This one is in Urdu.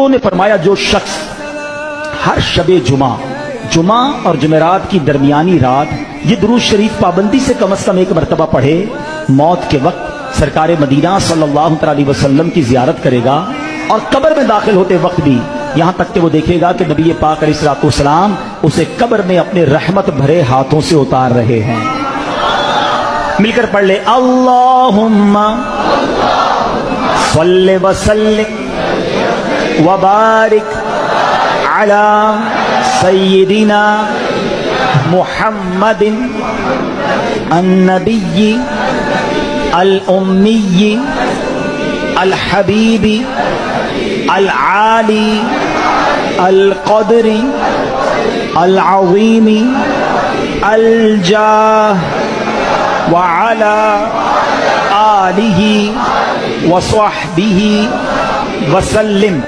نے فرمایا جو شخص ہر شب جمعہ اور جمعرات کی درمیانی رات یہ درود شریف پابندی سے کم از کم ایک مرتبہ پڑھے، موت کے وقت سرکار مدینہ صلی اللہ علیہ وسلم کی زیارت کرے گا، اور قبر میں داخل ہوتے وقت بھی یہاں تک کہ وہ دیکھے گا کہ نبی پاک علیہ الصلوۃ والسلام اسے قبر میں اپنے رحمت بھرے ہاتھوں سے اتار رہے ہیں۔ مل کر پڑھ لے، اللہم صلی وسلم وبارک علی سیدنا محمد النبی الامی الحبیب العالی القدر العظیم الجاہ وعلى آلہ وصحبہ وسلم۔